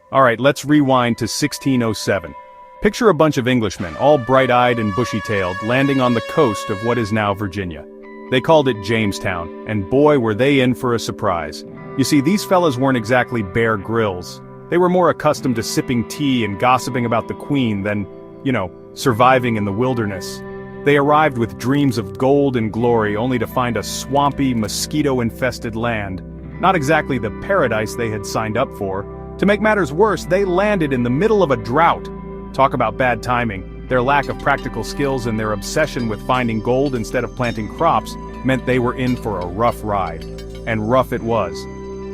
Alright, let's rewind to 1607. Picture a bunch of Englishmen, all bright-eyed and bushy-tailed, landing on the coast of what is now Virginia. They called it Jamestown, and boy were they in for a surprise. You see, these fellas weren't exactly Bear Grylls. They were more accustomed to sipping tea and gossiping about the Queen than, surviving in the wilderness. They arrived with dreams of gold and glory only to find a swampy, mosquito-infested land. Not exactly the paradise they had signed up for. To make matters worse, they landed in the middle of a drought. Talk about bad timing. Their lack of practical skills and their obsession with finding gold instead of planting crops meant they were in for a rough ride. And rough it was.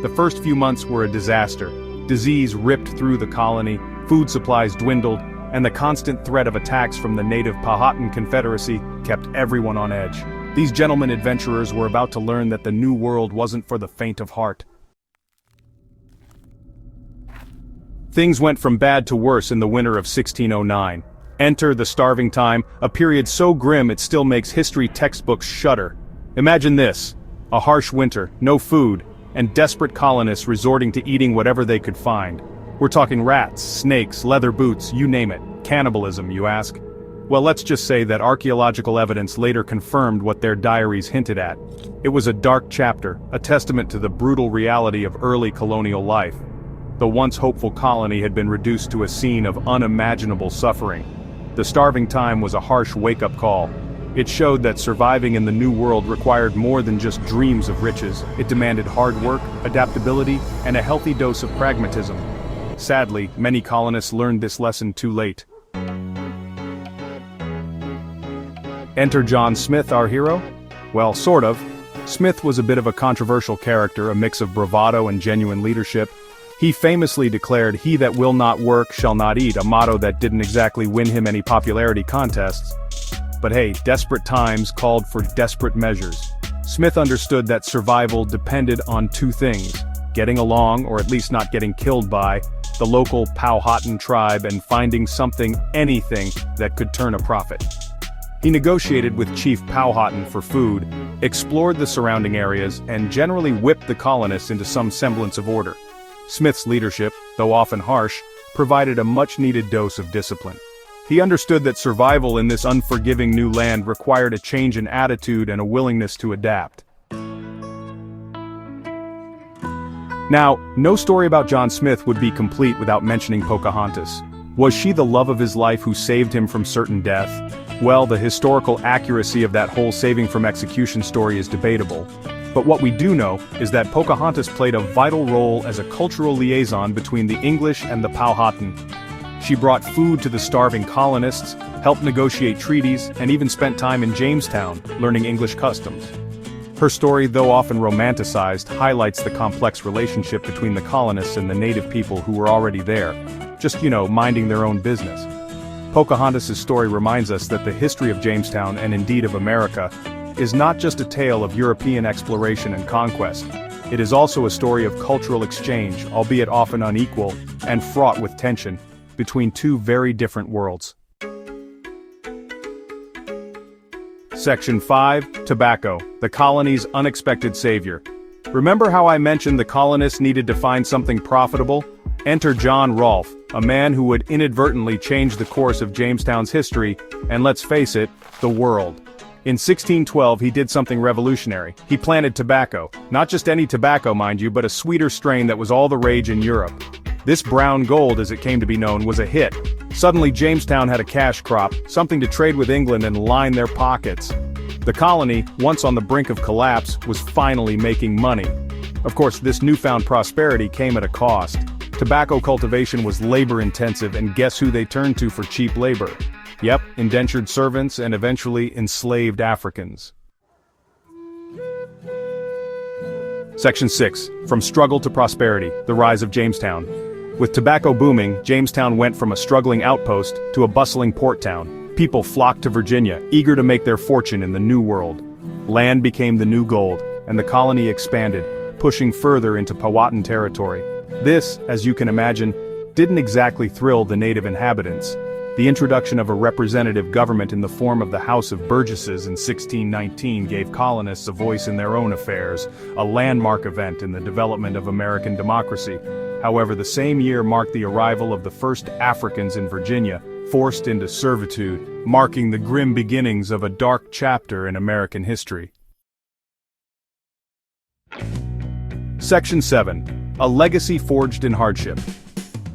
The first few months were a disaster. Disease ripped through the colony, food supplies dwindled, and the constant threat of attacks from the native Powhatan Confederacy kept everyone on edge. These gentlemen adventurers were about to learn that the New World wasn't for the faint of heart. Things went from bad to worse in the winter of 1609. Enter the starving time, a period so grim it still makes history textbooks shudder. Imagine this: a harsh winter, no food, and desperate colonists resorting to eating whatever they could find. We're talking rats, snakes, leather boots, you name it. Cannibalism, you ask? Well, let's just say that archaeological evidence later confirmed what their diaries hinted at. It was a dark chapter, a testament to the brutal reality of early colonial life. The once hopeful colony had been reduced to a scene of unimaginable suffering. The starving time was a harsh wake-up call. It showed that surviving in the New World required more than just dreams of riches. It demanded hard work, adaptability, and a healthy dose of pragmatism. Sadly, many colonists learned this lesson too late. Enter John Smith, our hero? Well, sort of. Smith was a bit of a controversial character, a mix of bravado and genuine leadership. He famously declared, "He that will not work shall not eat," a motto that didn't exactly win him any popularity contests. But hey, desperate times called for desperate measures. Smith understood that survival depended on two things: getting along, or at least not getting killed by, the local Powhatan tribe, and finding something, anything, that could turn a profit. He negotiated with Chief Powhatan for food, explored the surrounding areas, and generally whipped the colonists into some semblance of order. Smith's leadership, though often harsh, provided a much-needed dose of discipline. He understood that survival in this unforgiving new land required a change in attitude and a willingness to adapt. Now, no story about John Smith would be complete without mentioning Pocahontas. Was she the love of his life who saved him from certain death? Well, the historical accuracy of that whole saving from execution story is debatable. But what we do know is that Pocahontas played a vital role as a cultural liaison between the English and the Powhatan. She brought food to the starving colonists, helped negotiate treaties, and even spent time in Jamestown, learning English customs. Her story, though often romanticized, highlights the complex relationship between the colonists and the native people who were already there, just, minding their own business. Pocahontas' story reminds us that the history of Jamestown, and indeed of America, is not just a tale of European exploration and conquest. It is also a story of cultural exchange, albeit often unequal, and fraught with tension, between two very different worlds. Section 5, Tobacco, the colony's unexpected savior. Remember how I mentioned the colonists needed to find something profitable? Enter John Rolfe, a man who would inadvertently change the course of Jamestown's history, and let's face it, the world. In 1612 he did something revolutionary. He planted tobacco. Not just any tobacco, mind you, but a sweeter strain that was all the rage in Europe. This brown gold, as it came to be known, was a hit. Suddenly Jamestown had a cash crop, something to trade with England and line their pockets. The colony, once on the brink of collapse, was finally making money. Of course, this newfound prosperity came at a cost. Tobacco cultivation was labor-intensive, and guess who they turned to for cheap labor? Yep, indentured servants and eventually enslaved Africans. Section 6, From Struggle to Prosperity, the Rise of Jamestown. With tobacco booming, Jamestown went from a struggling outpost to a bustling port town. People flocked to Virginia, eager to make their fortune in the New World. Land became the new gold, and the colony expanded, pushing further into Powhatan territory. This, as you can imagine, didn't exactly thrill the native inhabitants. The introduction of a representative government in the form of the House of Burgesses in 1619 gave colonists a voice in their own affairs, a landmark event in the development of American democracy. However, the same year marked the arrival of the first Africans in Virginia, forced into servitude, marking the grim beginnings of a dark chapter in American history. Section 7. A legacy forged in hardship.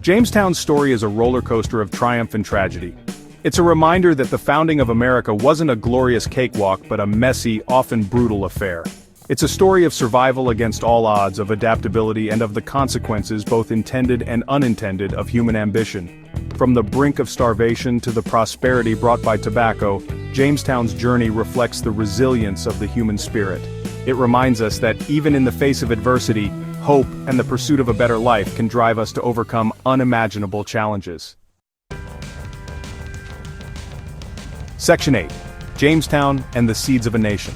Jamestown's story is a roller coaster of triumph and tragedy. It's a reminder that the founding of America wasn't a glorious cakewalk but a messy, often brutal affair. It's a story of survival against all odds, of adaptability, and of the consequences, both intended and unintended, of human ambition. From the brink of starvation to the prosperity brought by tobacco, Jamestown's journey reflects the resilience of the human spirit. It reminds us that even in the face of adversity, hope and the pursuit of a better life can drive us to overcome unimaginable challenges. Section 8. Jamestown and the Seeds of a Nation.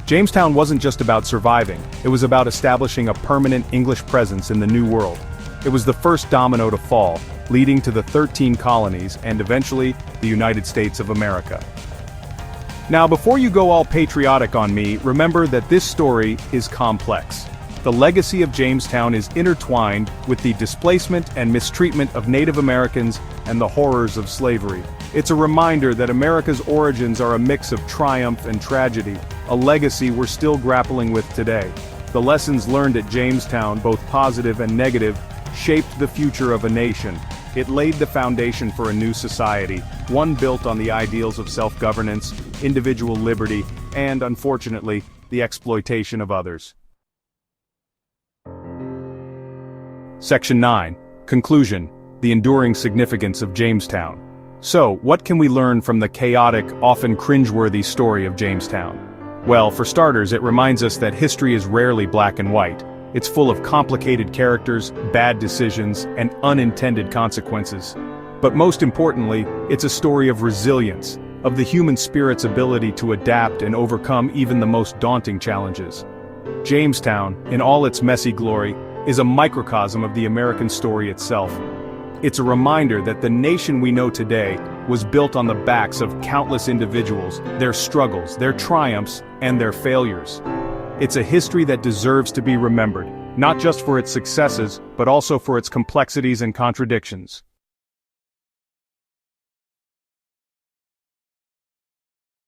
Jamestown wasn't just about surviving, it was about establishing a permanent English presence in the New World. It was the first domino to fall, leading to the 13 colonies and eventually the United States of America. Now, before you go all patriotic on me, remember that this story is complex. The legacy of Jamestown is intertwined with the displacement and mistreatment of Native Americans and the horrors of slavery. It's a reminder that America's origins are a mix of triumph and tragedy, a legacy we're still grappling with today. The lessons learned at Jamestown, both positive and negative, shaped the future of a nation. It laid the foundation for a new society, one built on the ideals of self-governance, individual liberty, and, unfortunately, the exploitation of others. Section 9. Conclusion. The enduring significance of Jamestown. So, what can we learn from the chaotic, often cringeworthy story of Jamestown? Well, for starters, it reminds us that history is rarely black and white. It's full of complicated characters, bad decisions, and unintended consequences. But most importantly, it's a story of resilience, of the human spirit's ability to adapt and overcome even the most daunting challenges. Jamestown, in all its messy glory, is a microcosm of the American story itself. It's a reminder that the nation we know today was built on the backs of countless individuals, their struggles, their triumphs, and their failures. It's a history that deserves to be remembered, not just for its successes, but also for its complexities and contradictions.